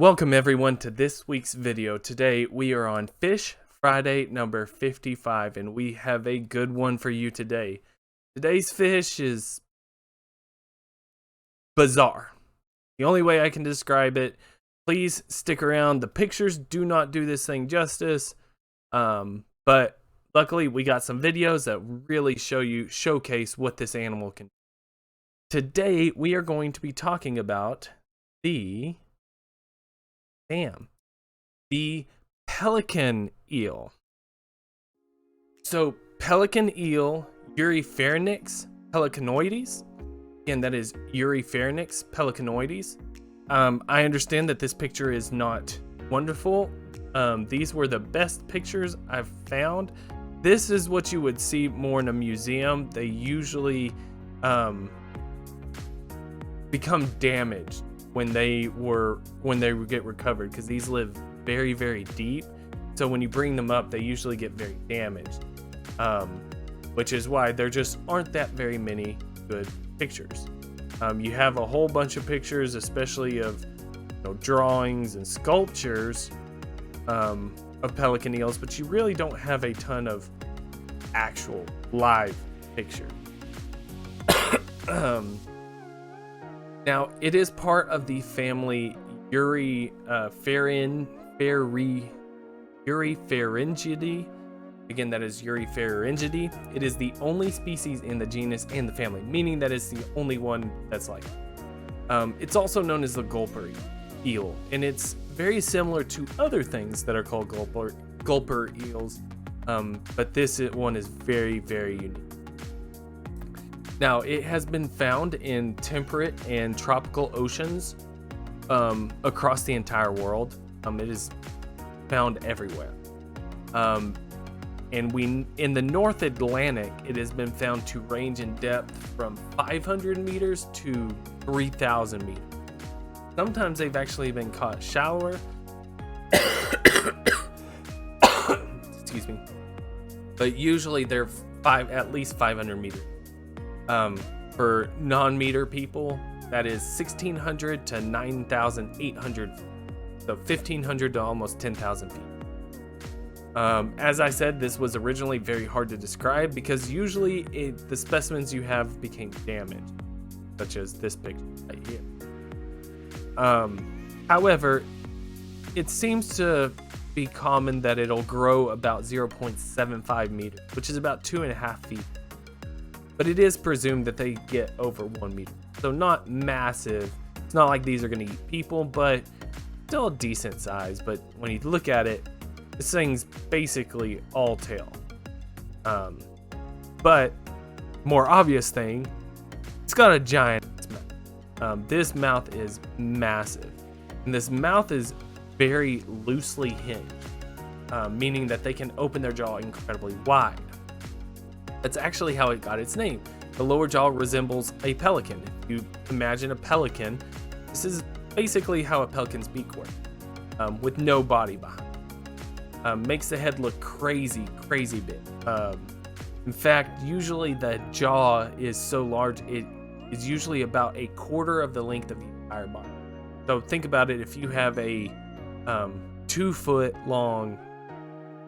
Welcome everyone to this week's video. Today we are on Fish Friday number 55 and we have a good one for you today. Today's fish is bizarre. The only way I can describe it. Please stick around. The pictures do not do this thing justice. But luckily we got some videos that really showcase what this animal can do. Today we are going to be talking about the pelican eel. So pelican eel, Eurypharenix pelicanoides. Again, that is Eurypharenix pelicanoides. I understand that this picture is not wonderful. These were the best pictures I've found. This is what you would see more in a museum. They usually become damaged when they get recovered, because these live very, very deep. So when you bring them up, they usually get very damaged, which is why there just aren't that very many good pictures. You have a whole bunch of pictures, especially of drawings and sculptures of pelican eels, but you really don't have a ton of actual live pictures. Now, it is part of the family Eurypharingidae. Again, that is Eurypharingidae. It is the only species in the genus and the family, meaning that it's the only one that's like it. It's also known as the gulper eel, and it's very similar to other things that are called gulper eels, but this one is very, very unique. Now, it has been found in temperate and tropical oceans across the entire world. It is found everywhere. And in the North Atlantic, it has been found to range in depth from 500 meters to 3,000 meters. Sometimes they've actually been caught shallower. Excuse me. But usually they're at least 500 meters. For non-meter people, that is 1,600 to 9,800, so 1,500 to almost 10,000 feet. As I said, this was originally very hard to describe because usually the specimens you have became damaged, such as this picture right here. However, it seems to be common that it'll grow about 0.75 meters, which is about 2.5 feet. But it is presumed that they get over 1 meter. So not massive. It's not like these are going to eat people, but still a decent size. But when you look at it, this thing's basically all tail. But more obvious thing, it's got a giant mouth. This mouth is massive. And this mouth is very loosely hinged, meaning that they can open their jaw incredibly wide. That's actually how it got its name. The lower jaw resembles a pelican. If you imagine a pelican, this is basically how a pelican's beak works, with no body behind. Makes the head look crazy big. In fact, usually the jaw is so large, it is usually about a quarter of the length of the entire body. So think about it, if you have a 2 foot long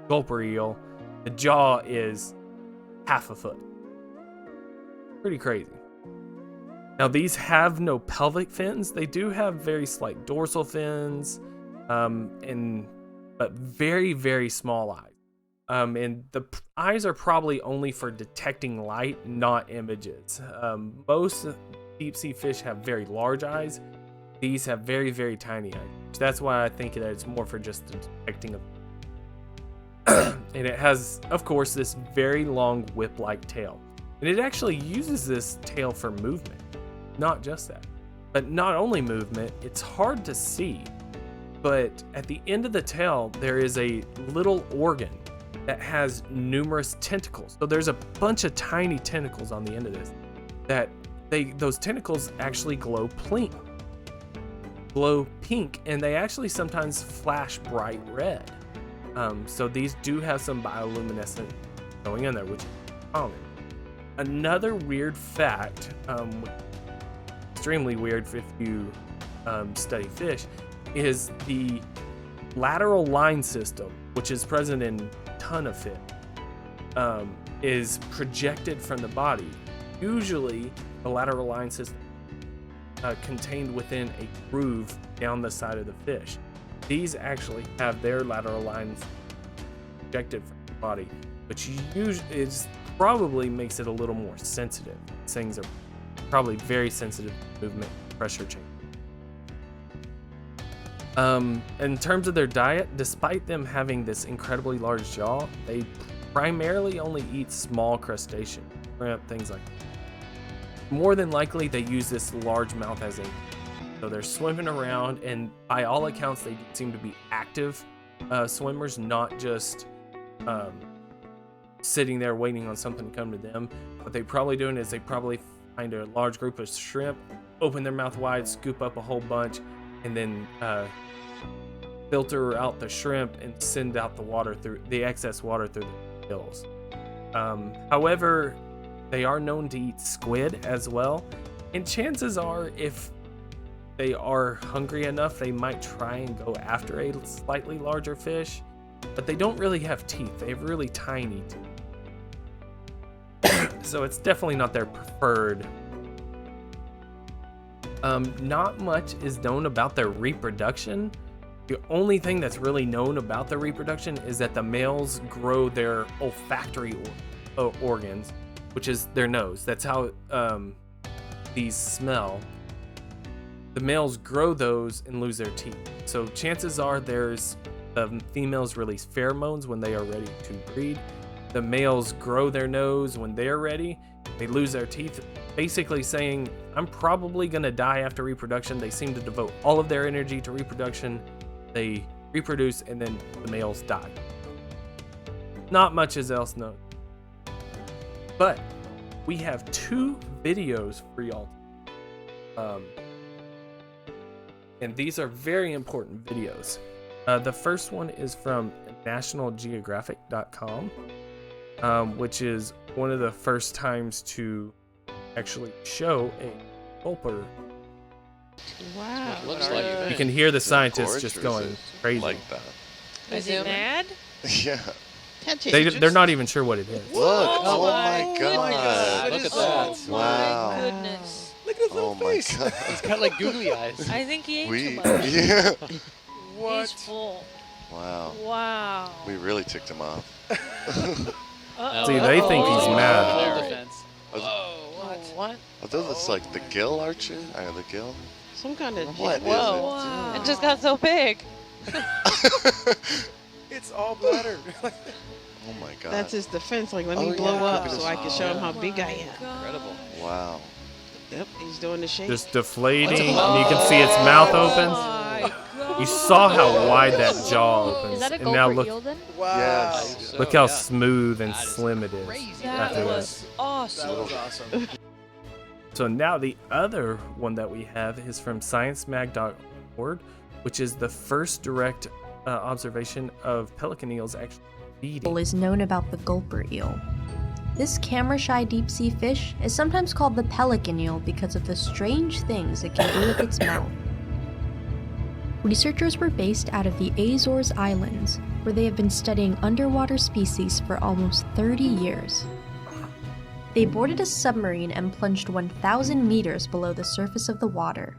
gulper eel, the jaw is half a foot. Pretty crazy. Now, these have no pelvic fins. They do have very slight dorsal fins, but very, very small eyes. And the eyes are probably only for detecting light, not images. Most deep sea fish have very large eyes. These have very, very tiny eyes. That's why I think that it's more for just detecting a and it has, of course, this very long whip-like tail. And it actually uses this tail for movement. Not just that. But not only movement, it's hard to see. But at the end of the tail, there is a little organ that has numerous tentacles. So there's a bunch of tiny tentacles on the end of this. Those tentacles actually glow pink, and they actually sometimes flash bright red. So these do have some bioluminescent going in there, which is common. Another weird fact, extremely weird if you study fish, is the lateral line system, which is present in a ton of fish, is projected from the body. Usually, the lateral line system contained within a groove down the side of the fish. These actually have their lateral lines projected from the body, which usually probably makes it a little more sensitive. These things are probably very sensitive to movement, pressure change. In terms of their diet, despite them having this incredibly large jaw, they primarily only eat small crustaceans, shrimp, things like that. More than likely, they use this large mouth as a... So they're swimming around, and by all accounts, they seem to be active swimmers, not just sitting there waiting on something to come to them. What they're probably doing is they probably find a large group of shrimp, open their mouth wide, scoop up a whole bunch, and then filter out the shrimp and send out the excess water through the gills. However, they are known to eat squid as well, and chances are, if they are hungry enough, they might try and go after a slightly larger fish, but they don't really have teeth. They have really tiny teeth. So it's definitely not their preferred. Not much is known about their reproduction. The only thing that's really known about their reproduction is that the males grow their olfactory organs, which is their nose. That's how these smell. The males grow those and lose their teeth. So chances are the females release pheromones when they are ready to breed. The males grow their nose when they're ready. They lose their teeth, basically saying, I'm probably going to die after reproduction. They seem to devote all of their energy to reproduction. They reproduce, and then the males die. Not much is else known. But we have 2 videos for y'all. And these are very important videos. The first one is from nationalgeographic.com, which is one of the first times to actually show a gulper. Wow. Looks like You can hear the scientists gorge, just or is going it crazy. like that? Is he mad? Yeah. They're not even sure what it is. Look! Oh my god! Look at Oh that. my Wow. goodness. Look at his Oh little my face. god! He's got like googly eyes. I think he ate We too much. yeah. He's full. Wow. Wow. We really ticked him off. Uh-oh. See, they think he's mad. Full defense. What? Oh, that looks like the gill archer. I know the gill. Some kind of What is Whoa. it? It just got so big. It's all bladder. Oh my god. That's his defense. Like, let me Oh, blow yeah. up Look at so I his- can show him how big I am. Incredible. Wow. Yep, he's doing the shake. Just deflating, and you can see its mouth opens. My God. You saw how wide that jaw opens. Is that a And gulper now look, eel then? Wow. Yes. look how smooth and That is slim it is. crazy. That after was awesome. That was awesome. So now the other one that we have is from sciencemag.org, which is the first direct observation of pelican eels actually feeding. Is known about the gulper eel. This camera-shy deep-sea fish is sometimes called the pelican eel because of the strange things it can do with its mouth. Researchers were based out of the Azores Islands, where they have been studying underwater species for almost 30 years. They boarded a submarine and plunged 1,000 meters below the surface of the water.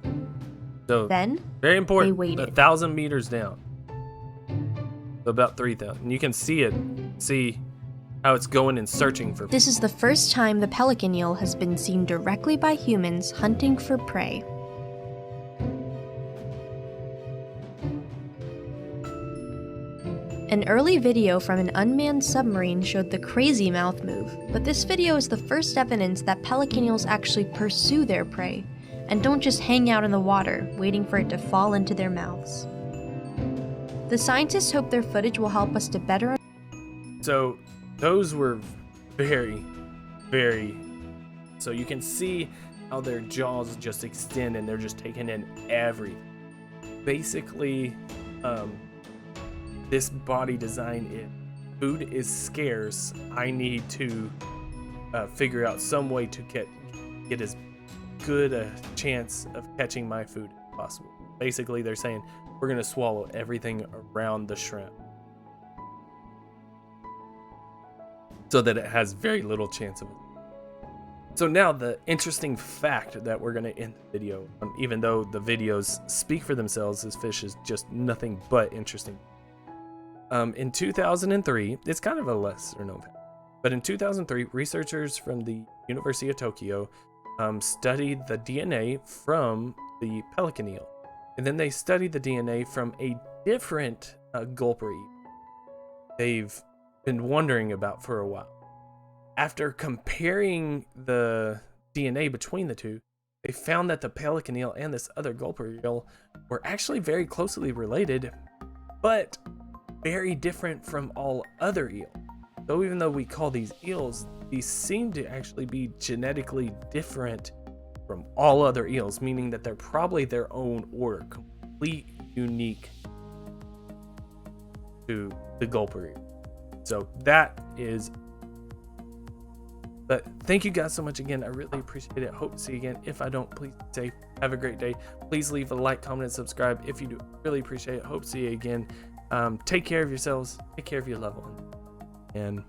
So Then, very important. they waited. 1,000 meters down. So about 3,000. You can see it. See how it's going and searching for. this is the first time the pelican eel has been seen directly by humans hunting for prey. An early video from an unmanned submarine showed the crazy mouth move, but this video is the first evidence that pelican eels actually pursue their prey, and don't just hang out in the water, waiting for it to fall into their mouths. The scientists hope their footage will help us to better So those were very, very. So you can see how their jaws just extend and they're just taking in everything. Basically, this body design is food is scarce. I need to figure out some way to get as good a chance of catching my food as possible. Basically, they're saying we're going to swallow everything around the shrimp so that it has very little chance of it. So now the interesting fact that we're going to end the video on, even though the videos speak for themselves, this fish is just nothing but interesting. In 2003, it's kind of a lesser known fact, but in 2003, researchers from the University of Tokyo studied the DNA from the pelican eel. And then they studied the DNA from a different gulper eel they've been wondering about for a while. After comparing the DNA between the two, they found that the pelican eel and this other gulper eel were actually very closely related, but very different from all other eels. So even though we call these eels, these seem to actually be genetically different from all other eels, meaning that they're probably their own order, complete unique to the gulper eel. So that is. But thank you guys so much again. I really appreciate it. Hope to see you again. If I don't, please stay safe. Have a great day. Please leave a like, comment, and subscribe if you do. Really appreciate it. Hope to see you again. Take care of yourselves. Take care of your loved ones. And